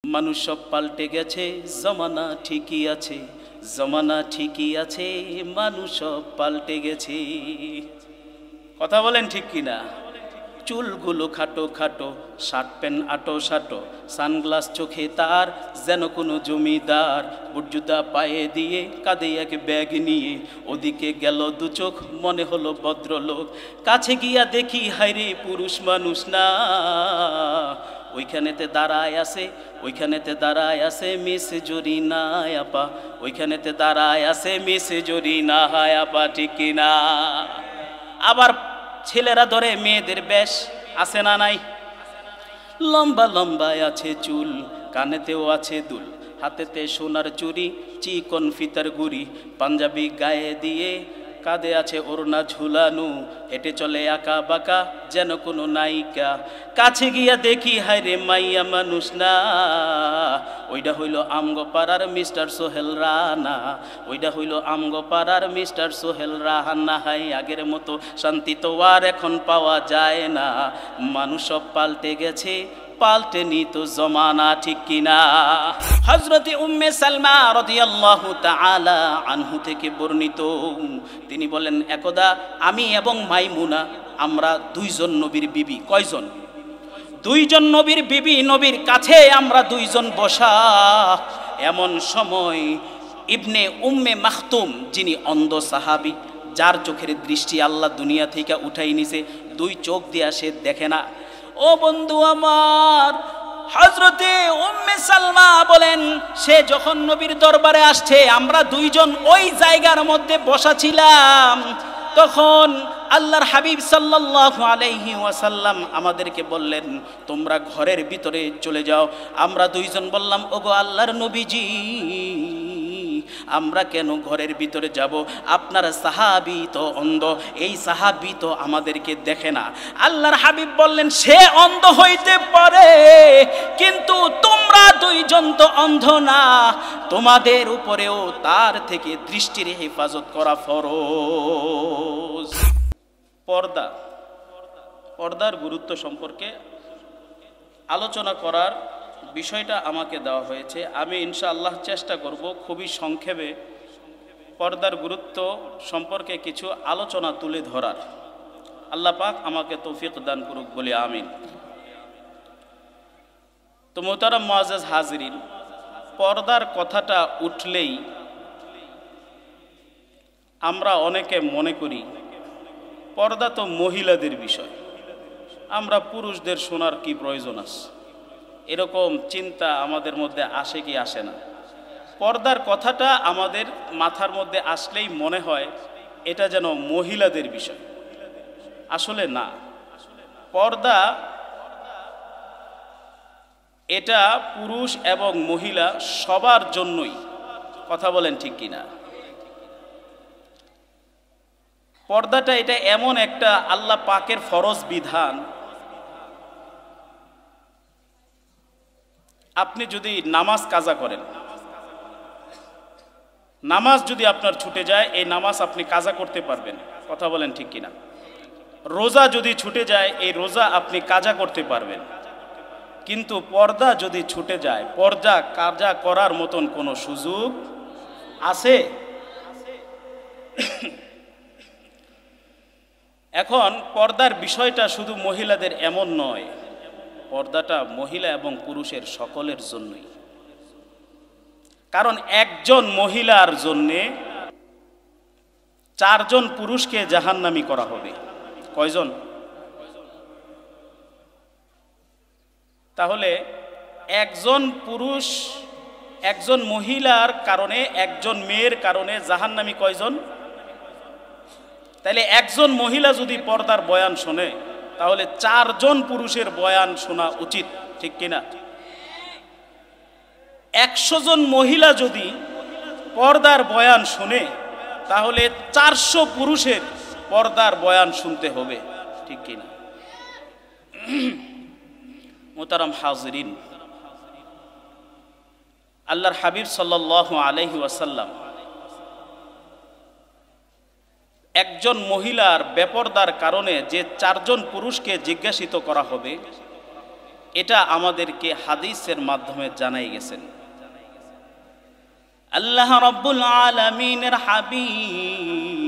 মানুষ সব পাল্টে গেছে, জমানা ঠিকই আছে, জমানা ঠিকই আছে, মানুষ সব পাল্টে গেছে। কথা বলেন ঠিক কিনা? চুলগুলো খাটো খাটো, শার্ট প্যান্ট আটো সাটো, সানগ্লাস চোখে তার যেন কোনো জমিদার, বুটজুতা পায়ে দিয়ে কাঁধে এক ব্যাগ নিয়ে ওদিকে গেল দু চোখ, মনে হলো ভদ্রলোক। কাছে গিয়া দেখি হায়রে পুরুষ মানুষ না, ওইখানেতে দাঁড়ায় আছে, ওইখানেতে দাঁড়ায় আছে মিস জরিনা আপা, ওইখানেতে দাঁড়ায় আছে মিস জরিনা আপা, ঠিক কিনা? আবার ছেলেরা ধরে মেয়েদের বেশ, আছে না নাই? লম্বা লম্বায় আছে চুল, কানেতেও আছে দুল, হাতেতে সোনার চুড়ি, চিকন ফিতার গুড়ি, পাঞ্জাবি গায়ে দিয়ে কাঁধে আছে ওড়না ঝুলানো, হেঁটে চলে আঁকা বাঁকা যেন কোনো নায়িকা। কাছে গিয়া দেখি হায়রে মাইয়া মানুষ না, ওইটা হইল আমগো পাড়ার মিস্টার সোহেল রানা, ওইটা হইল আমগো পাড়ার মিস্টার সোহেল রানা। হাই আগের মতো শান্তি তো আর এখন পাওয়া যায় না, মানুষ সব পাল্টে গেছে, পাল্টেনি তো জমানা, ঠিক কিনা? হযরতে উম্মে সালমা রাদিয়াল্লাহু তাআলা আনহু থেকে বর্ণিত, তিনি বলেন, একদা আমি এবং মাইমুনা, আমরা দুইজন নবীর বিবি। কয়জন? দুইজন নবীর বিবি, নবীর কাছে আমরা দুইজন বসা। এমন সময় ইবনে উম্মে মাখতুম, যিনি অন্ধ সাহাবী, যার চোখের দৃষ্টি আল্লাহ দুনিয়া থেকে উঠাই নিছে, দুই চোখ দিয়া সে দেখে না। ও বন্ধু আমার, হযরতে উম্মে সালমা বলেন, সে যখন নবীর দরবারে আসছে, আমরা দুইজন ওই জায়গার মধ্যে বসা ছিলাম, তখন আল্লাহর হাবিব সাল্লাল্লাহু আলাইহি ওয়াসাল্লাম আমাদেরকে বললেন, তোমরা ঘরের ভিতরে চলে যাও। আমরা দুইজন বললাম, ওগো আল্লাহর নবীজি, আমরা কেন ঘরের ভিতরে যাব? আপনার সাহাবী তো অন্ধ, এই সাহাবী তো আমাদেরকে দেখে না। আল্লাহর হাবিব বললেন, সে অন্ধ হইতে পারে, কিন্তু তোমরা দুইজন তো অন্ধ না, তোমাদের উপরেও তার থেকে দৃষ্টির হেফাজত করা ফরজ। পর্দা, পর্দার গুরুত্ব সম্পর্কে আলোচনা করার বিষয়টা আমাকে দেওয়া হয়েছে। আমি ইনশাআল্লাহ চেষ্টা করব খুবই সংক্ষেপে পর্দার গুরুত্ব সম্পর্কে কিছু আলোচনা তুলে ধরার। আল্লাহ পাক আমাকে তৌফিক দান করুক বলে আমিন। তো মোহতারাম মুআজ্জাজ হাজিরিন, পর্দার কথাটা উঠলেই আমরা অনেকে মনে করি পর্দা তো মহিলাদের বিষয়, আমরা পুরুষদের শোনার কি প্রয়োজন আছে, এরকম চিন্তা আমাদের মধ্যে আসে কি আসে না? পর্দার কথাটা আমাদের মাথার মধ্যে আসলেই মনে হয় এটা যেন মহিলাদের বিষয়। আসলে না, পর্দা এটা পুরুষ এবং মহিলা সবার জন্যই। কথা বলেন ঠিক কিনা? পর্দাটা এটা এমন একটা আল্লাহ পাকের ফরজ বিধান। আপনি যদি নামাজ কাজা করেন, নামাজ যদি আপনার ছুটে যায়, এই নামাজ আপনি কাজা করতে পারবেন। কথা বলেন ঠিক কিনা? রোজা যদি ছুটে যায়, এই রোজা আপনি কাজা করতে পারবেন। কিন্তু পর্দা যদি ছুটে যায়, পর্দা কাজা করার মতন কোনো সুযোগ আছে? এখন পর্দার বিষয়টা শুধু মহিলাদের এমন নয়, পর্দাটা মহিলা এবং পুরুষের সকলের জন্যই। কারণ একজন মহিলার জন্যে 4 জন পুরুষকে জাহান্নামী করা হবে। কয়জন? তাহলে একজন পুরুষ, একজন মহিলার কারণে, একজন মেয়ের কারণে জাহান্নামী কয়জন? তাহলে একজন মহিলা যদি পর্দার বয়ান শোনে, তাহলে 4 জন পুরুষের বয়ান শোনা উচিত, ঠিক কিনা? 100 জন মহিলা যদি পর্দার বয়ান শুনে, তাহলে 400 পুরুষের পর্দার বয়ান শুনতে হবে, ঠিক কিনা? মুহতারাম হাজিরিন, আল্লাহর হাবিব সাল্লাল্লাহু আলাইহি ওয়াসাল্লাম একজন মহিলার বেপরদার কারণে যে 4 জন পুরুষকে জিজ্ঞাসিত করা হবে, এটা আমাদেরকে হাদিসের মাধ্যমে জানাই গেছেন। আল্লাহ রাব্বুল আলামিনের হাবিব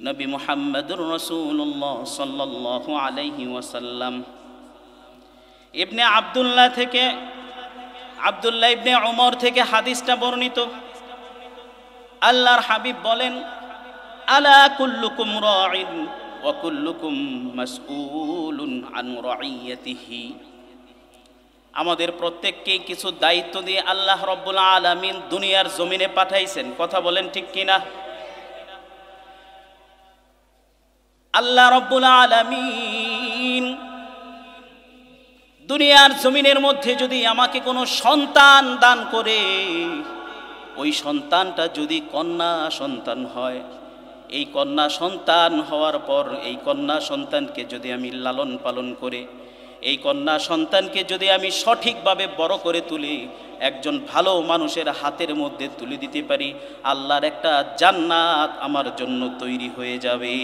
নবী মুহাম্মদুর রাসূলুল্লাহ সাল্লাল্লাহু আলাইহি ওয়াসাল্লাম ইবনে আব্দুল্লাহ ইবনে উমর থেকে হাদিসটা বর্ণিত। আল্লাহর হাবিব বলেন, আলা কুল্লুকুম রাঈন ওয়া কুল্লুকুম মাসউলুন আন রাইয়াতিহি। আমাদের প্রত্যেককেই কিছু দায়িত্ব দিয়ে আল্লাহ রাব্বুল আলামিন দুনিয়ার জমিনে পাঠাইছেন। কথা বলেন ঠিক কিনা? আল্লাহ রাব্বুল আলামিন দুনিয়ার জমিনের মধ্যে যদি আমাকে কোনো সন্তান দান করে, ওই সন্তানটা যদি কন্যা সন্তান হয়, এই কন্যা সন্তান হওয়ার পর এই কন্যা সন্তানকে যদি আমি লালন পালন করে, এই কন্যা সন্তানকে যদি আমি সঠিকভাবে বড় করে তুলি, একজন ভালো মানুষের হাতের মধ্যে তুলে দিতে পারি, আল্লাহর একটা জান্নাত আমার জন্য তৈরি হয়ে যাবে।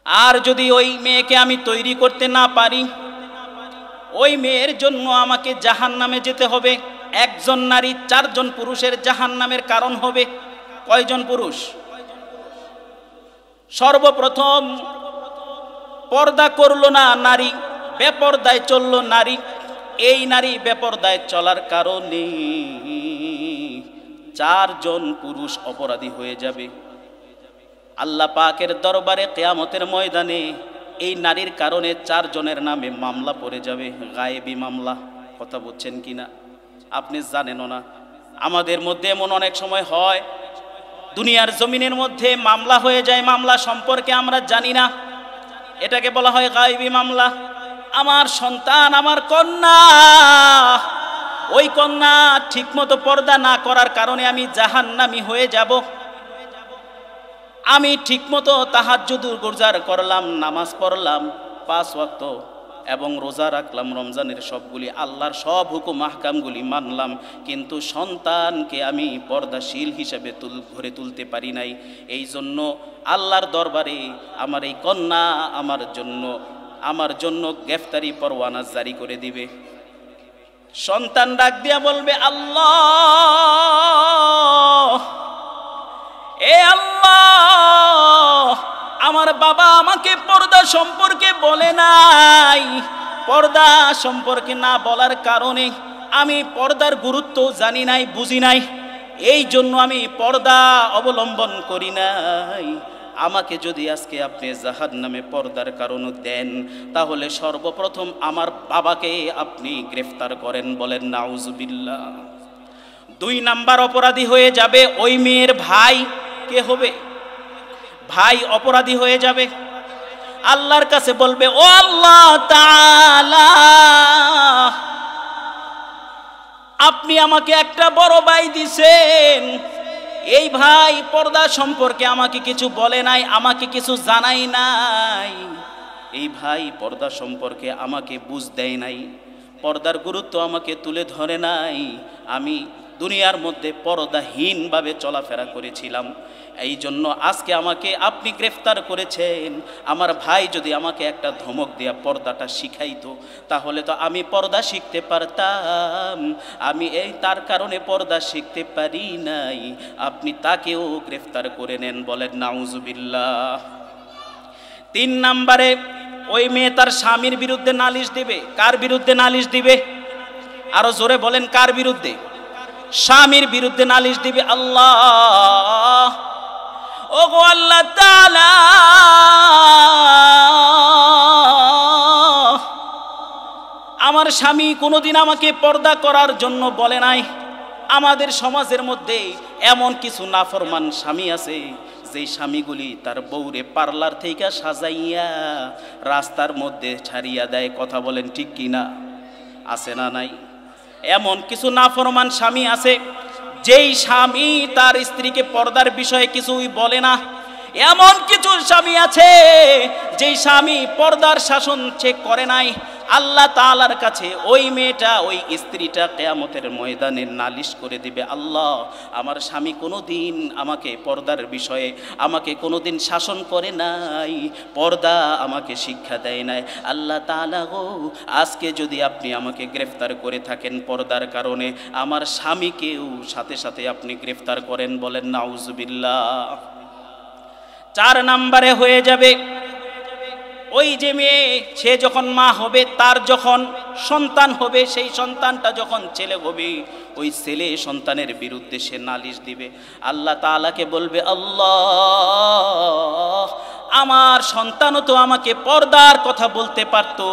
আর যদি ওই মেয়েকে আমি তৈরি করতে না পারি, ওই মেয়ের জন্য আমাকে জাহান্নামে যেতে হবে। একজন নারী 4 জন পুরুষের জাহান্নামের কারণ হবে। কয়জন পুরুষ? সর্বপ্রথম পর্দা করলো না নারী, বেপরদায় চললো নারী। এই নারী বেপরদায় চলার কারণে 4 জন পুরুষ অপরাধী হয়ে যাবে। আল্লাহ পাকের দরবারে কিয়ামতের ময়দানে এই নারীর কারণে 4 জনের নামে মামলা পড়ে যাবে, গায়েবী মামলা। কথা বুঝছেন কিনা? আপনি জানেনও না। আমাদের মধ্যে এমন অনেক সময় হয়, দুনিয়ার জমিনের মধ্যে মামলা হয়ে যায়, মামলা সম্পর্কে আমরা জানি না, এটাকে বলা হয় গায়েবী মামলা। আমার সন্তান, আমার কন্যা, ওই কন্যা ঠিকমতো পর্দা না করার কারণে আমি জাহান্নামী হয়ে যাব। আমি ঠিকমতো তাহাজ্জুদ গুজার করলাম, নামাজ পড়লাম 5 ওয়াক্ত এবং রোজা রাখলাম, রমজানের সবগুলি, আল্লাহর সব হুকুম আহকামগুলি মানলাম, কিন্তু সন্তানকে আমি পর্দাশীল হিসেবে ঘরে তুলতে পারি নাই। এই জন্য আল্লাহর দরবারে আমার এই কন্যা আমার জন্য গ্রেফতারি পরোয়ানা জারি করে দিবে। সন্তান ডাক দিয়া বলবে, আল্লাহ, এ আল্লাহ, আমার বাবা আমাকে পর্দা সম্পর্কে বলে নাই, পর্দা সম্পর্কে না বলার কারণে আমি পর্দার গুরুত্ব জানি নাই, বুঝি নাই, এই জন্য আমি পর্দা অবলম্বন করি নাই। আমাকে যদি আজকে আপনি জাহান্নামে পর্দার কারণ দেন, তাহলে সর্বপ্রথম আমার বাবাকে আপনি গ্রেফতার করেন। বলেন নাউজুবিল্লাহ। 2 নাম্বার অপরাধী হয়ে যাবে ওই মেয়ের ভাই। কে হবে? ভাই অপরাধী হয়ে যাবে। আল্লাহর কাছে বলবে, ও আল্লাহ তাআলা, আপনি আমাকে একটা বড় ভাই দিছেন, এই ভাই পর্দা সম্পর্কে আমাকে কিছু বলে নাই, আমাকে কিছু জানাই নাই, এই ভাই পর্দা সম্পর্কে আমাকে বুঝ দেয় নাই, পর্দার গুরুত্ব আমাকে তুলে ধরে নাই। আমি দুনিয়ার মধ্যে পর্দাহীনভাবে চলাফেরা করেছিলাম, এই জন্য আজকে আমাকে আপনি গ্রেফতার করেছেন। আমার ভাই যদি আমাকে একটা ধমক দিয়া পর্দাটা শিখাইতো, তাহলে তো আমি পর্দা শিখতে পারতাম। আমি তার কারণে পর্দা শিখতে পারি নাই, আপনি তাকেও গ্রেফতার করে নেন। বলেন নাউজুবিল্লাহ। 3 নম্বরে ওই মেয়ে তার স্বামীর বিরুদ্ধে নালিশ দিবে। কার বিরুদ্ধে নালিশ দিবে? আরো জোরে বলেন, কার বিরুদ্ধে? স্বামীর বিরুদ্ধে নালিশ দিবে। আল্লাহ, ও গো আল্লাহ তাআলা, আমার স্বামী কোনোদিন আমাকে পর্দা করার জন্য বলে নাই। আমাদের সমাজের মধ্যে এমন কিছু নাফরমান স্বামী আছে, যেই স্বামীগুলি তার বউরে পার্লার থেকে সাজাইয়া রাস্তার মধ্যে ছাড়িয়া দেয়। কথা বলেন ঠিক কিনা? আছে না নাই? এমন কিছু নাফরমান স্বামী আছে, যেই স্বামী তার স্ত্রীকে পর্দার বিষয়ে কিছুই বলে না, এমন কিছু স্বামী আছে যেই স্বামী পর্দার শাসন চেক করে নাই, আল্লাহ তাআলার কাছে ওই মেয়েটা, ওই স্ত্রীটা কিয়ামতের ময়দানে নালিশ করে দিবে, আল্লাহ আমার স্বামী কোনোদিন আমাকে পর্দার বিষয়ে আমাকে কোনোদিন শাসন করে নাই, পর্দা আমাকে শিক্ষা দেয় নাই। আল্লাহ তাআলা গো, আজকে যদি আপনি আমাকে গ্রেফতার করে থাকেন পর্দার কারণে, আমার স্বামীকেও সাথে সাথে আপনি গ্রেফতার করেন। বলেন নাউজুবিল্লাহ। 4 নম্বরে হয়ে যাবে ওই যে মেয়ে, সে যখন মা হবে, তার যখন সন্তান হবে, সেই সন্তানটা যখন ছেলে হবে, ওই ছেলে সন্তানের বিরুদ্ধে সে নালিশ দিবে। আল্লাহ তাআলাকে বলবে, আল্লাহ আমার সন্তানও তো আমাকে পর্দার কথা বলতে পারতো,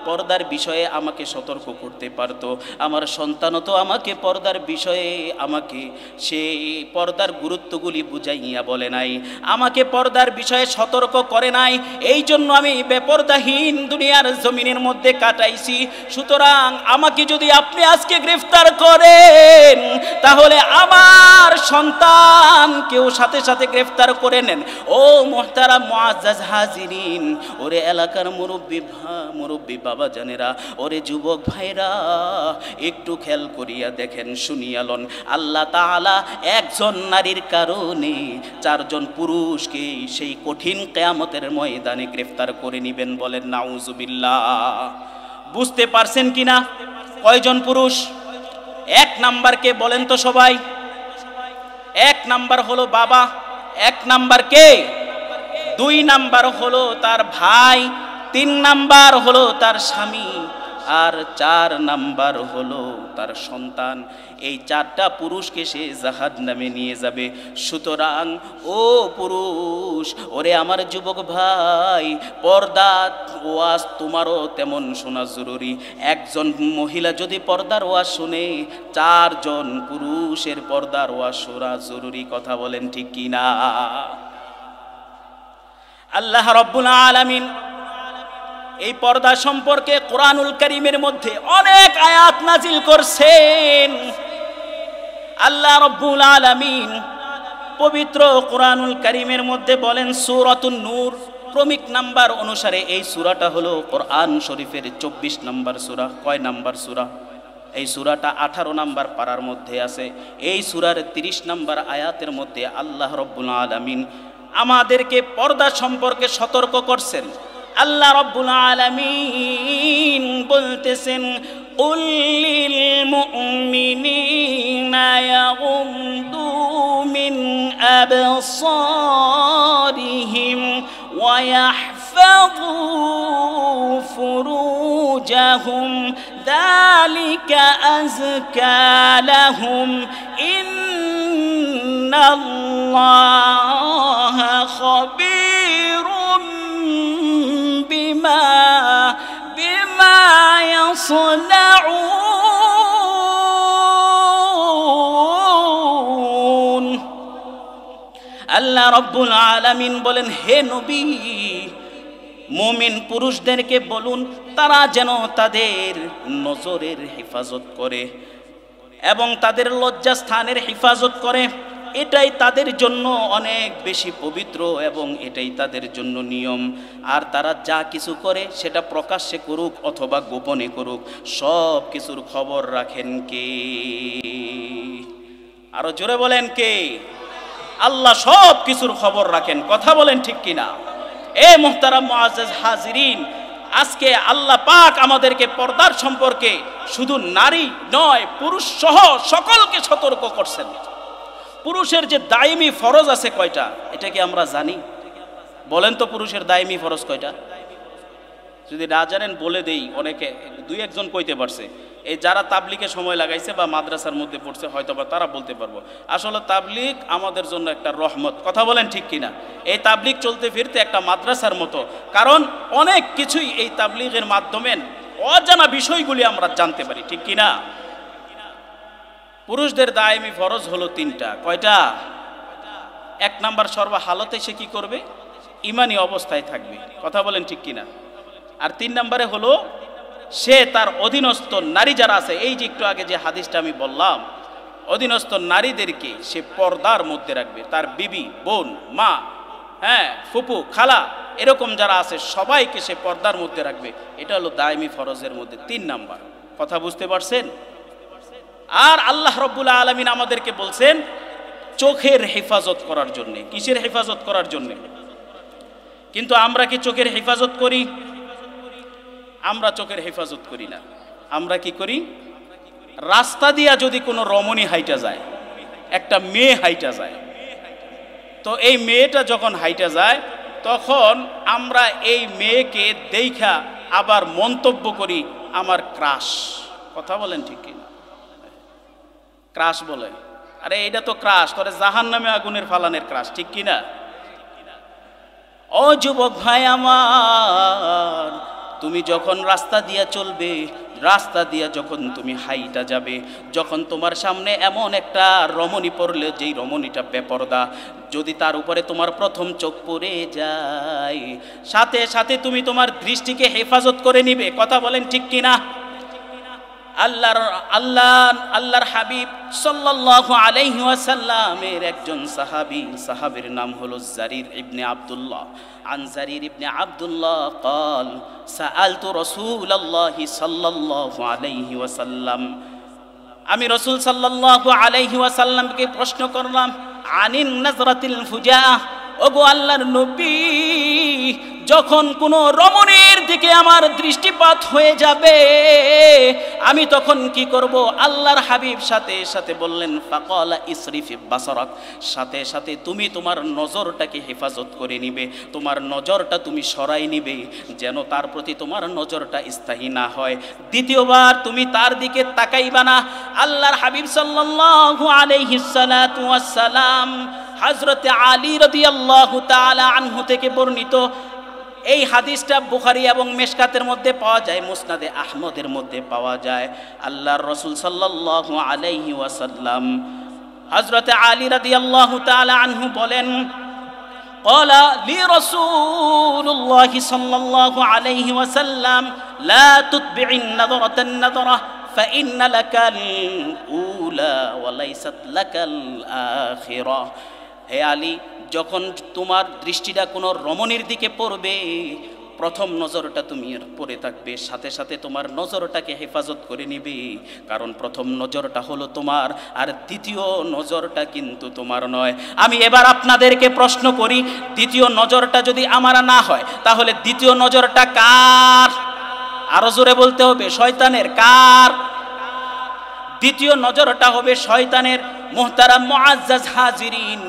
পর্দার বিষয়ে আমাকে সতর্ক করতে পারতো, আমার সন্তানও তো আমাকে পর্দার বিষয়ে আমাকে সেই পর্দার গুরুত্বগুলি বুঝাইয়া বলে নাই, আমাকে পর্দার বিষয়ে সতর্ক করে নাই, এই জন্য আমি বেপর্দাহীন দুনিয়ার জমিনের মধ্যে কাটাইছি। সুতরাং আমাকে যদি আপনি আজকে গ্রেফতার করেন, তাহলে আমার সন্তানকেও সাথে সাথে গ্রেফতার করে নেন। ও মুহতারাম মুআজ্জাজ হাজিরিন, ওরে এলাকার মুরব্বী বাবা জানেরা, ওরে যুবক ভাইরা, একটু খেয়াল করিয়া দেখেন, শুনিয়া লন, আল্লাহ তাআলা একজন নারীর কারণে 4 জন পুরুষকে সেই কঠিন কিয়ামতের ময়দানে গ্রেফতার করে নিবেন। বলেন নাউজুবিল্লাহ। বুঝতে পারছেন কিনা কয়জন পুরুষ? 1 নাম্বারকে বলেন তো সবাই। 1 নাম্বার হলো বাবা, 1 নাম্বার কে? 2 নাম্বার হলো তার ভাই, 3 নাম্বার হলো তার স্বামী, আর 4 নাম্বার হলো তার সন্তান। এই 4টা পুরুষকে সে জাহান্নামে নিয়ে যাবে। সুতরাং ও পুরুষ, ওরে আমার যুবক ভাই, পর্দার ওয়াজ তোমারও তেমন শোনা জরুরি। একজন মহিলা যদি পর্দার ওয়াজ শুনে, 4 জন পুরুষের পর্দার ওয়াজ শোনা জরুরি। কথা বলেন ঠিক কিনা? আল্লাহ রাব্বুল আলামিন এই পর্দা সম্পর্কে কোরআনুল কারীমের মধ্যে অনেক আয়াত নাজিল করছেন। আল্লাহ রাব্বুল আলামিন পবিত্র কোরআনুল কারীমের মধ্যে বলেন, সূরাতুন নূর ক্রমিক নাম্বার অনুসারে এই সূরাটা হলো কোরআন শরীফের 24 নম্বর সূরা। কয় নাম্বার সূরা? এই সূরাটা 18 নাম্বার পারার মধ্যে আছে। এই সূরার 30 নাম্বার আয়াতের মধ্যে আল্লাহ রাব্বুল আলামিন আমাদেরকে পর্দা সম্পর্কে সতর্ক করছেন। আল্লাহ রাব্বুল আলামিন বলতেছেন, কুল লিল মুমিনিনা ইয়াগুদ্দু মিন আবসারিহিম ওয়া ইয়াহফাযু ফুরুজাহুম যালিকা আযকা লাহুম ইন্নাল্লাহা খাবীরুম বিমা ইয়াসনাউন। আল্লাহ রাব্বুল আলামিন বলেন, হে নবী, মুমিন পুরুষদেরকে বলুন তারা যেন তাদের নজরের হেফাজত করে এবং তাদের লজ্জাস্থানের হেফাজত করে। এটাই তাদের জন্য অনেক বেশি পবিত্র এবং এটাই তাদের জন্য নিয়ম। আর তারা যা কিছু করে সেটা প্রকাশ্যে করুক অথবা গোপনে করুক, সব কিছুর খবর রাখেন কে? আরো জোরে বলেন কে? আল্লাহ সব কিছুর খবর রাখেন। কথা বলেন ঠিক কিনা? এ মুহতারাম মুআজ্জাজ হাজিরিন, আজকে আল্লাহ পাক আমাদেরকে পর্দার সম্পর্কে শুধু নারী নয়, পুরুষ সহ সকলকে সতর্ক করছেন। পুরুষের যে দায়মি ফরজ আছে কয়টা, এটা কি আমরা জানি? বলেন তো, পুরুষের দায়মি ফরজ কয়টা? যদি না জানেন বলে দেই, অনেকে 2-1 জন কইতে পারছে। এই যারা তাবলিগে সময় লাগাইছে বা মাদ্রাসার মধ্যে পড়ছে হয়তো বা তারা বলতে পারবো। আসলে তাবলিগ আমাদের জন্য একটা রহমত। কথা বলেন ঠিক কিনা? এই তাবলিগ চলতে ফিরতে একটা মাদ্রাসার মতো, কারণ অনেক কিছুই এই তাবলিগের মাধ্যমে অজানা বিষয়গুলি আমরা জানতে পারি। ঠিক কিনা? পুরুষদের দায়মি ফরজ হলো 3টা। কয়টা? 1 নাম্বার, সর্বহালতে সে কি করবে? ঈমানি অবস্থায় থাকবে। কথা বলেন ঠিক কিনা? আর 3 নম্বরে হলো সে তার অধীনস্থ নারী যারা আছে, এই যে একটু আগে যে হাদিসটা আমি বললাম, অধীনস্থ নারীদেরকে সে পর্দার মধ্যে রাখবে। তার বিবি, বোন, মা, হ্যাঁ, ফুপু, খালা, এরকম যারা আছে সবাইকে সে পর্দার মধ্যে রাখবে। এটা হলো দায়মি ফরজের মধ্যে 3 নাম্বার। কথা বুঝতে পারছেন? আর আল্লাহ রাব্বুল আলামিন আমাদেরকে বলছেন চোখের হেফাজত করার জন্য। কিসের হেফাজত করার জন্য? কিন্তু আমরা কি চোখের হেফাজত করি? আমরা চোখের হেফাজত করি না। আমরা কি করি? রাস্তা দিয়া যদি কোনো রমণী হাইটা যায়, একটা মেয়ে হাইটা যায়, তো এই মেয়েটা যখন হাইটা যায় তখন আমরা এই মেয়েকে দেখা আবার মন্তব্য করি আমার ক্রাশ। কথা বলেন ঠিক কিনা? ক্রাশ বলে, আরে এটা তো ক্রাশ, তোরে জাহান্নামে আগুনের ফালানের ক্রাশ, ঠিক কিনা? ও যুবক ভাই আমার, তুমি যখন রাস্তা দিয়া চলবে, রাস্তা দিয়া যখন তুমি হাইটা যাবে, যখন তোমার সামনে এমন একটা রমণী পড়লে যেই রমণীটা বেপরদা, যদি তার উপরে তোমার প্রথম চোখ পড়ে যায়, সাথে সাথে তুমি তোমার দৃষ্টিকে হেফাজত করে নিবে। কথা বলেন ঠিক কিনা? আল্লাহর হাবিব সাল্লাল্লাহু আলাইহি ওয়াসাল্লামের একজন সাহাবীর নাম হলো জারির ইবনে আব্দুল্লাহ। আন জারির ইবনে আব্দুল্লাহ قال سألت رسول الله সাল্লাল্লাহু আলাইহি ওয়াসাল্লাম, আমি রাসূল সাল্লাল্লাহু আলাইহি ওয়াসাল্লামকে প্রশ্ন করলাম আনিন নাজরাতিল ফুজাহ, ওগো আল্লাহর নবী, যখন কোনো রমণীর দিকে আমার দৃষ্টিপাত হয়ে যাবে আমি তখন কি করব? আল্লাহর হাবিব সাথে সাথে বললেন ফাকালা ইসরিফি বাসারাক, সাথে সাথে তুমি তোমার নজরটাকে হেফাজত করে নিবে, তোমার নজরটা তুমি সরাই নিবে যেন তার প্রতি তোমার নজরটা স্থায়ী না হয়। দ্বিতীয়বার তুমি তার দিকে তাকাইবা না। আল্লাহর হাবিব সাল্লাল্লাহু আলাইহি সাল্লাতু ওয়াস সালাম হযরত আলী রাদিয়াল্লাহু তাআলা আনহু থেকে বর্ণিত। এই হাদিসটা বুখারী এবং মিশকাতের মধ্যে পাওয়া যায়, মুসনাদে আহমদের মধ্যে পাওয়া যায়। আল্লাহর রাসূল সাল্লাল্লাহু আলাইহি ওয়াসাল্লাম হযরত আলী রাদিয়াল্লাহু তাআলা আনহু বলেন, ক্বালা লি রাসূলুল্লাহি সাল্লাল্লাহু আলাইহি ওয়াসাল্লাম লা তুতবি'ন নাযরাতান নাযরা ফাইন্না লাকাল উলা ওয়া লাইসাত লাকাল আখিরাহ। হে আলী, যখন তোমার দৃষ্টিটা কোনো রমণীর দিকে পড়বে, প্রথম নজরটা তুমি পড়ে থাকবে, সাথে সাথে তোমার নজরটাকে হেফাজত করে নিবে, কারণ প্রথম নজরটা হলো তোমার, আর দ্বিতীয় নজরটা কিন্তু তোমার নয়। আমি এবার আপনাদেরকে প্রশ্ন করি, দ্বিতীয় নজরটা যদি আমার না হয় তাহলে দ্বিতীয় নজরটা কার? আরো জোরে বলতে হবে, শয়তানের। কার? দ্বিতীয় নজরটা হবে শয়তানের। মুহতারাম মুআজ্জাজ হাজিরিন,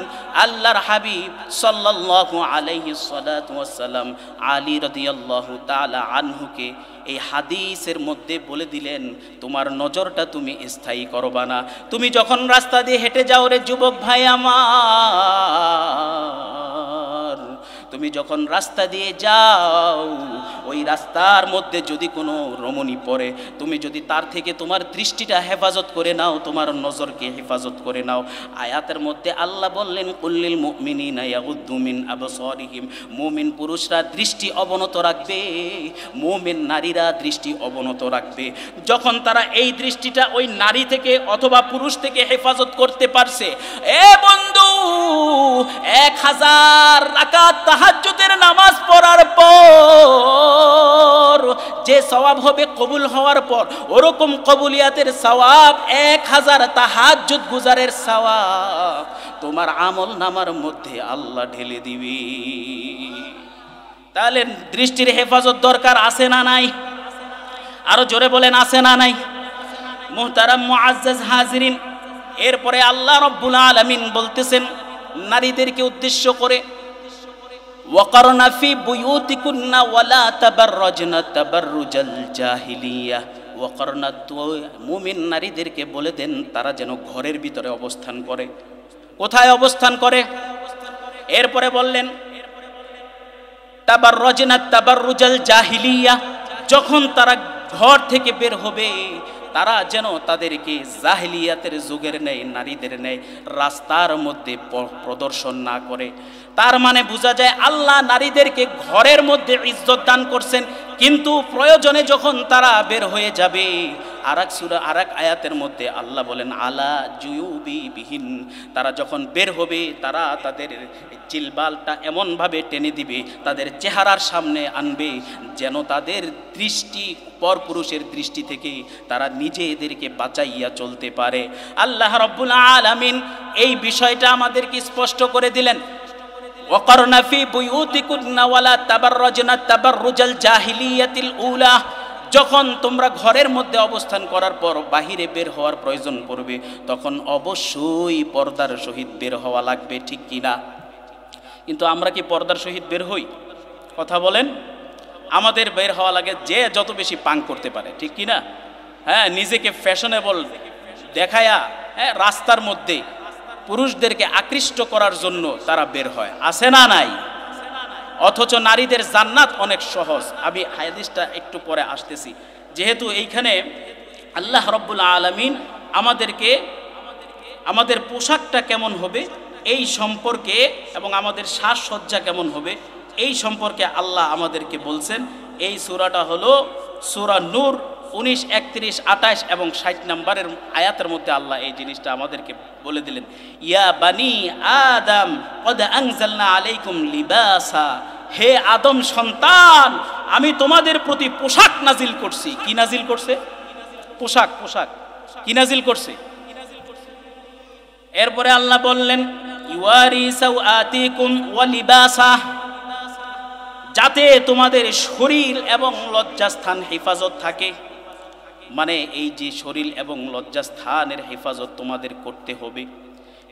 আল্লাহর হাবিব সাল্লাল্লাহু আলাইহি সাল্লাতু ওয়াসসালাম আলী রাদিয়াল্লাহু তাআলা আনহুকে এই হাদিসের মধ্যে বলে দিলেন তোমার নজরটা তুমি স্থায়ী করবা না। তুমি যখন রাস্তা দিয়ে হেঁটে যাও রে যুবক ভাই আমার, তুমি যখন রাস্তা দিয়ে যাও, ওই রাস্তার মধ্যে যদি কোনো রমণী পড়ে, তুমি যদি তার থেকে তোমার দৃষ্টিটা হেফাজত করে নাও, তোমার নজরকে হেফাজত করে নাও। আয়াতের মধ্যে আল্লাহ বললেন কুল্লিল মুমিনিনা ইয়াগুদ্দু মিন আবসারিহিম, মুমিন পুরুষরা দৃষ্টি অবনত রাখবে, মুমিন নারীরা দৃষ্টি অবনত রাখবে। যখন তারা এই দৃষ্টিটা ওই নারী থেকে অথবা পুরুষ থেকে হেফাজত করতে পারছে, এ বন্ধু, 1000 রাকাত তাহাজ্জুদের নামাজ পড়ার পর যে সওয়াব হবে কবুল হওয়ার পর, ওরকম কবুলিয়াতের সওয়াব 1000 তাহাজ্জুদ গুজারের সওয়াব তোমার আমল নামার মধ্যে আল্লাহ ঢেলে দিবে। তাহলে দৃষ্টির হেফাজত দরকার আছে না নাই? আরো জোরে বলেন, আছে না নাই? মুহতারাম মুআজ্জাজ হাজিরিন, এরপরে আল্লাহ রাব্বুল আলামিন বলতেছেন নারীদেরকে উদ্দেশ্য করে, ওয়াকারনা ফি বুয়ুতিকুন্না ওয়ালা তাবাররাজনা তাবাররুজাল জাহিলিয়া। ওয়াকারনা, তো মুমিন নারীদেরকে বলে দেন তারা যেন ঘরের ভিতরে অবস্থান করে। কোথায় অবস্থান করে? এরপরে বললেন তাবাররাজনা তাবাররুজাল জাহিলিয়া, যখন তারা ঘর থেকে বের হবে তারা যেন তাদেরকে জাহিলিয়াতের যুগের নেই, নারীদের নেই রাস্তার মধ্যে প্রদর্শন না করে। তার মানে বোঝা যায় আল্লাহ নারীদেরকে ঘরের মধ্যে ইজ্জত দান করছেন, কিন্তু প্রয়োজনে যখন তারা বের হয়ে যাবে আরেক সূরা আরেক আয়াতের মধ্যে আল্লাহ বলেন আলা জুয়ুবি বিহিন, তারা যখন বের হবে তারা তাদের জিলবালটা এমনভাবে টেনে দিবে, তাদের চেহারার সামনে আনবে যেন তাদের দৃষ্টি পরপুরুষের দৃষ্টি থেকে তারা নিজেদেরকে বাঁচাইয়া চলতে পারে। আল্লাহ রাব্বুল আলামিন এই বিষয়টা আমাদেরকে স্পষ্ট করে দিলেন, ওয়াকারনা ফি বুয়ুতিকুন্না ওয়ালা তাবাররাজনা তাবাররুজাল জাহিলিয়াতিল উলা। যখন তোমরা ঘরের মধ্যে অবস্থান করার পর বাহিরে বের হওয়ার প্রয়োজন পড়বে তখন অবশ্যই পর্দার সহিত বের হওয়া লাগবে, ঠিক কিনা? কিন্তু আমরা কি পর্দার সহিত বের হই? কথা বলেন। আমাদের বের হওয়া লাগে যে যত বেশি পাং করতে পারে, ঠিক কিনা? হ্যাঁ, নিজেকে ফ্যাশনেবল দেখায়া রাস্তার মধ্যে পুরুষদেরকে আকৃষ্ট করার জন্য তারা বের হয়, আছে না নাই? অথচ নারীদের জান্নাত অনেক সহজ। আমি হাদিসটা একটু পরে আসতেছি। যেহেতু এইখানে আল্লাহ রাব্বুল আলামিন আমাদেরকে আমাদের পোশাকটা কেমন হবে এই সম্পর্কে এবং আমাদের সাজসজ্জা কেমন হবে এই সম্পর্কে আল্লাহ আমাদেরকে বলছেন। এই সূরাটা হলো সূরা নূর 19, 31, 28 এবং 60 নম্বরের আয়াতের মধ্যে আল্লাহ এই জিনিসটা আমাদেরকে বলে দিলেন, ইয়া বানি আদম কদ আনজালনা আলাইকুম লিবাসা, হে আদম সন্তান আমি তোমাদের প্রতি পোশাক নাজিল করছি। কি নাজিল করছে? পোশাক। পোশাক কি নাজিল করছে? এরপরে আল্লাহ বললেন ইওয়ারি সাওআতিকুম ওয়া লিবাসা, যাতে তোমাদের শরীর এবং লজ্জাস্থান হেফাজত থাকে। মানে এই যে শরীর এবং লজ্জাস্থানের হেফাজত তোমাদের করতে হবে।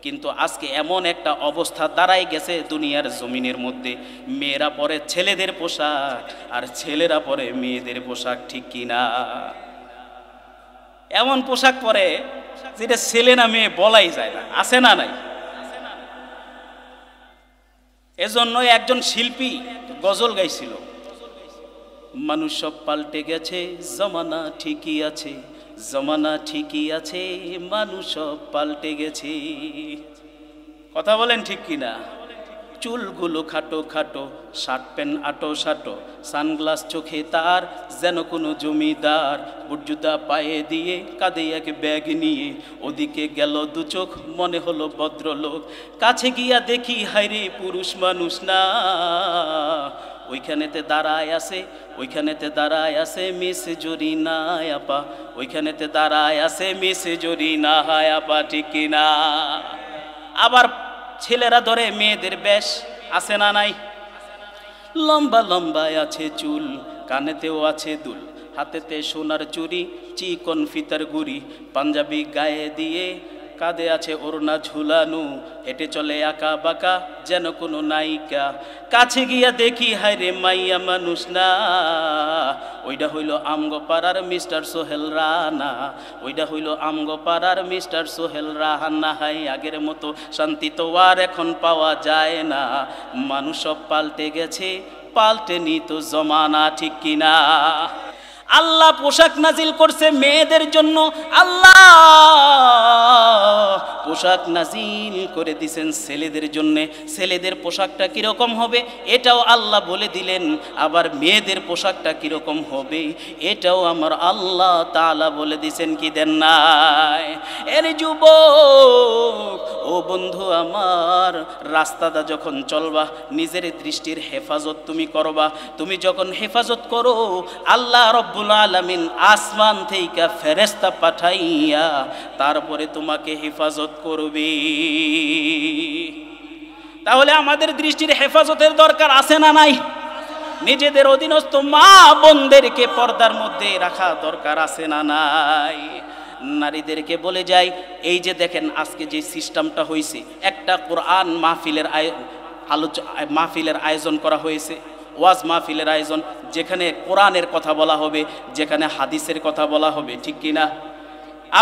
কিন্তু আজকে এমন একটা অবস্থা দাঁড়াই গেছে দুনিয়ার জমিনের মধ্যে, মেয়েরা পরে ছেলেদের পোশাক আর ছেলেরা পরে মেয়েদের পোশাক, ঠিক কিনা? এমন পোশাক পরে যেটা ছেলে না মেয়ে বলাই যায় না, আছে না নাই? এজন্য একজন শিল্পী গজল গাইছিল, মানুষ সব পাল্টে গেছে জমানা ঠিকই আছে, জমানা ঠিকই আছে মানুষ সব পাল্টে গেছে। কথা বলেন ঠিক কিনা? চুলগুলো খাটো খাটো, শার্ট প্যান্ট আটো সাটো, সানগ্লাস চোখে তার যেন কোনো জমিদার, বুটজুতা পায়ে দিয়ে কাঁধে এক ব্যাগ নিয়ে ওদিকে গেল দু চোখ, মনে হলো ভদ্রলোক। কাছে গিয়া দেখি হায়রে পুরুষ মানুষ না, ওইখানেতে দাঁড়ায় আছে, ওইখানেতে দাঁড়ায় আছে মিস জরিনা আপা, ওইখানেতে দাঁড়ায় আছে মিস জরিনা আপা, ঠিক কিনা? আবার ছেলেরা ধরে মেয়েদের বেশ, আছে না নাই? লম্বা লম্বা আছে চুল, কানেতেও আছে দুল, হাতেতে সোনার চুড়ি, চিকন ফিতার গুড়ি, পাঞ্জাবি গায়ে দিয়ে কাঁধে আছে ওড়না ঝুলানো, হেঁটে চলে আঁকা বাঁকা যেন কোনো নায়িকা। কাছে গিয়া দেখি হায় রে মাইয়া মানুষ না, ওইটা হইল আমগো পাড়ার মিস্টার সোহেল রানা, ওইটা হইল আমগো পাড়ার মিস্টার সোহেল রানা। হাই আগের মতো শান্তি তো আর এখন পাওয়া যায় না, মানুষ সব পাল্টে গেছে, পাল্টে নি তো জমানা, ঠিক কিনা? আল্লাহ পোশাক নাজিল করছে মেয়েদের জন্য, আল্লাহ পোশাক নাজিল করে দিয়েছেন ছেলেদের জন্য। ছেলেদের পোশাকটা কিরকম হবে এটাও আল্লাহ বলে দিলেন, আবার মেয়েদের পোশাকটা কিরকম হবে এটাও আমার আল্লাহ তাআলা বলে দিয়েছেন, কি দেন নাই? এর যুবক ও বন্ধু আমার, রাস্তাটা যখন চলবা নিজের দৃষ্টির হেফাজত তুমি করবা। তুমি যখন হেফাজত করো আল্লাহ রব্বুল আলামিন আসমান থেকে ফেরেশতা পাঠাইয়া তারপরে তোমাকে হেফাজত করবে। তাহলে আমাদের দৃষ্টির হেফাজতের দরকার আছে না নাই? নিজেদের অধীনস্থ মা বোনদেরকে পর্দার মধ্যে রাখা দরকার আছে না নাই? নারীদেরকে বলে যাই, এই যে দেখেন আজকে যে সিস্টেমটা হয়েছে, একটা কোরআন মাহফিলের আয়োজন করা হয়েছে, ওয়াজ মাহফিলের আয়োজন, যেখানে কোরআনের কথা বলা হবে, যেখানে হাদিসের কথা বলা হবে, ঠিক কিনা?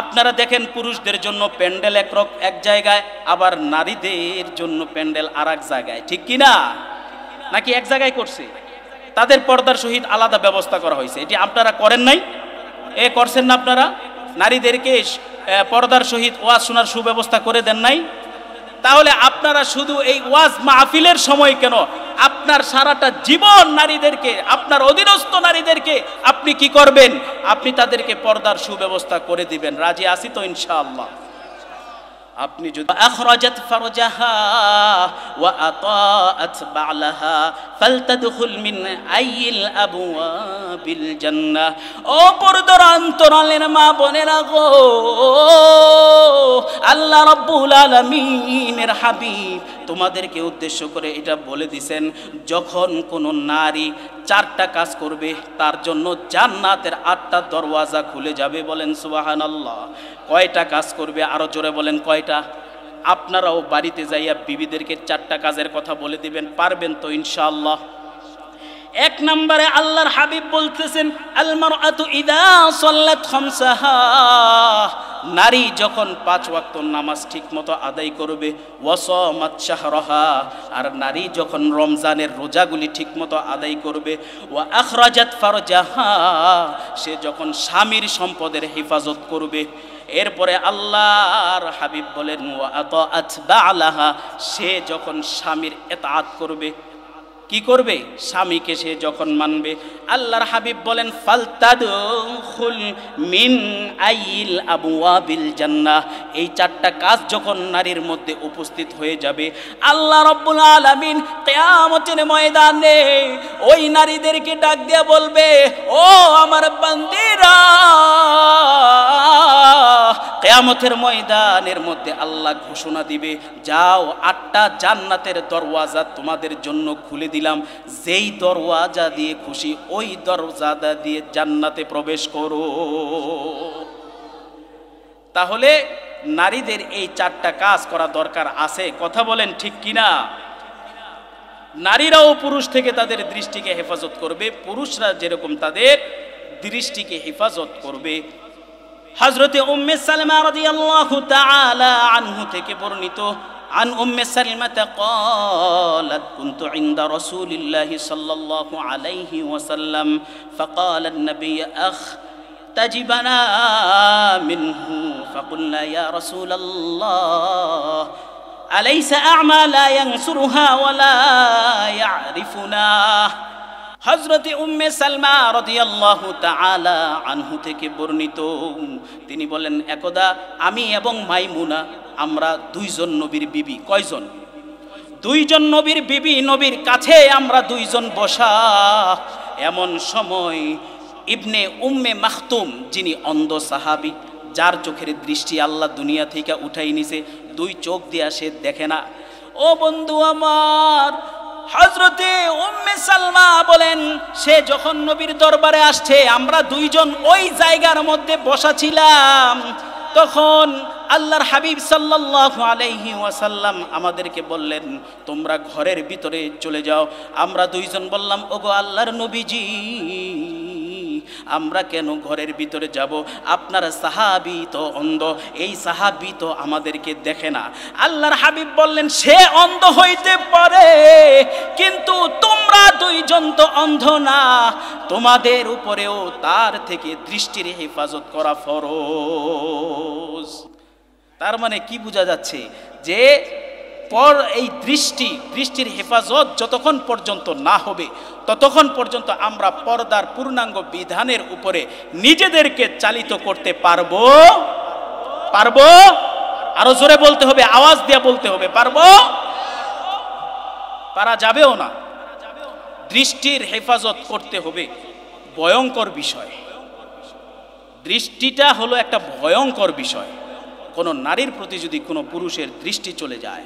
আপনারা দেখেন পুরুষদের জন্য প্যান্ডেল এক জায়গায়, আবার নারীদের জন্য প্যান্ডেল আর এক জায়গায়, ঠিক কিনা? নাকি এক জায়গায় করছে? তাদের পর্দার সহিত আলাদা ব্যবস্থা করা হয়েছে। এটি আপনারা করেন নাই? করছেন না আপনারা? নারীদেরকে পর্দার সহিত ওয়াজ শোনার সুব্যবস্থা করে দেন নাই? তাহলে আপনারা শুধু এই ওয়াজ মাহফিলের সময় কেন আপনার সারাটা জীবন নারীদেরকে, আপনার অধীনস্থ নারীদেরকে আপনি কি করবেন? আপনি তাদেরকে পর্দার সুব্যবস্থা করে দিবেন। রাজি আছি তো ইনশাআল্লাহ? আপনি যদি আখরাজাত ফারজাহা ওয়া আতাআত বা'লাহা ফালতাদখুল মিন আইয়িল আবওয়াবিল জান্নাহ। ও পর্দার অন্তরালের মা বোনেরা গো, আল্লাহ রাব্বুল আলামিনের হাবিব তোমাদেরকে উদ্দেশ্য করে এটা বলে দিছেন, যখন কোনো নারী 4টা কাজ করবে তার জন্য জান্নাতের 8টা দরওয়াজা খুলে যাবে। বলেন সুবহানাল্লাহ। কয়টা কাজ করবে? আরো জোরে বলেন কয়টা? আপনারাও বাড়িতে যাইয়া বিবিদেরকে 4টা কাজের কথা বলে দিবেন, পারবেন তো ইনশাআল্লাহ? 1 নম্বরে আল্লাহর হাবিব বলতেছেন, আল মারআতু ইযা সাল্লাত খামসাহা, নারী যখন 5 ওয়াক্ত নামাজ ঠিকমতো আদায় করবে, ওয়াসামাত শাহরাহা, আর নারী যখন রমজানের রোজাগুলি ঠিকমতো আদায় করবে, ওয়া আখরাজাত ফারজাহা, সে যখন স্বামীর সম্পদের হেফাজত করবে, এরপরে আল্লাহর হাবিব বলেন ওয়া আতাআত বা'লাহা, সে যখন স্বামীর ইতাআত করবে, কি করবে? স্বামীকে সে যখন মানবে, আল্লাহর হাবিব বলেন ফালতাদখুল মিন আইয়িল আবওয়াবিল জান্নাহ। এই 4টা কাজ যখন নারীর মধ্যে উপস্থিত হয়ে যাবে, আল্লাহ রাব্বুল আলামিন কিয়ামতের ময়দানে ওই নারীদেরকে ডাক দিয়ে বলবে, ও আমার বান্দিরা, কিয়ামতের ময়দানের মধ্যে আল্লাহ ঘোষণা দিবে, যাও 8টা জান্নাতের দরওয়াজা তোমাদের জন্য খুলে দিলাম, যেই দরওয়াজা দিয়ে খুশি ওই দরওয়াজা দিয়ে জান্নাতে প্রবেশ করো। তাহলে নারীদের এই 4টা কাজ করা দরকার আছে, কথা বলেন ঠিক কিনা? নারীরাও পুরুষ থেকে তাদের দৃষ্টিকে হেফাজত করবে, পুরুষরা যেরকম তাদের দৃষ্টিকে হেফাজত করবে। হযরতে উম্মে সালমা রাদিয়াল্লাহু তাআলা আনহু থেকে বর্ণিত, عن أم سلمة قالت كنت عند رسول الله صلى الله عليه وسلم فقال النبي تجبنا منه فقلنا يا رسول الله أليس أعمى لا ينصرها ولا يعرفنا। হযরতে উম্মে সালমা রাদিয়াল্লাহু তাআলা আনহু থেকে বর্ণিত, তিনি বলেন, একদা আমি এবং মাইমুনা, আমরা 2 জন নবীর বিবি। কয়জন? 2 জন নবীর বিবি, নবীর কাছে আমরা 2 জন বসা। এমন সময় ইবনে উম্মে মাখতুম, যিনি অন্ধ সাহাবী, যার চোখের দৃষ্টি আল্লাহ দুনিয়া থেকে উঠাই নিছে, 2 চোখ দিয়া সে দেখে না। ও বন্ধু আমার, হযরতে উম্মে সালমা বলেন, সে যখন নবীর দরবারে আসছে, আমরা 2 জন ওই জায়গার মধ্যে বসা ছিলাম, তখন আল্লাহর হাবিব সাল্লাল্লাহু আলাইহি ওয়াসাল্লাম আমাদেরকে বললেন, তোমরা ঘরের ভিতরে চলে যাও। আমরা 2 জন বললাম, ওগো আল্লাহর নবীজি, আমরা কেন ঘরের ভিতরে যাব? আপনার সাহাবী তো অন্ধ, এই সাহাবী তো আমাদেরকে দেখে না। আল্লাহর হাবিব বললেন, সে অন্ধ হইতে পারে, কিন্তু তোমরা 2 জন তো অন্ধ না, তোমাদের উপরেও তার থেকে দৃষ্টির হেফাজত করা ফরজ। তার মানে কি বোঝা যাচ্ছে? যে এই দৃষ্টির হেফাজত যতক্ষণ পর্যন্ত না হবে, ততক্ষণ পর্যন্ত আমরা পর্দার পূর্ণাঙ্গ বিধানের উপরে নিজেদেরকে চালিত করতে পারবো? আরো জোরে বলতে হবে, আওয়াজ দিয়ে বলতে হবে, পারবো? পারা যাবেও না। দৃষ্টির হেফাজত করতে হবে, ভয়ঙ্কর বিষয়। দৃষ্টিটা হলো একটা ভয়ঙ্কর বিষয়। কোনো নারীর প্রতি যদি কোনো পুরুষের দৃষ্টি চলে যায়,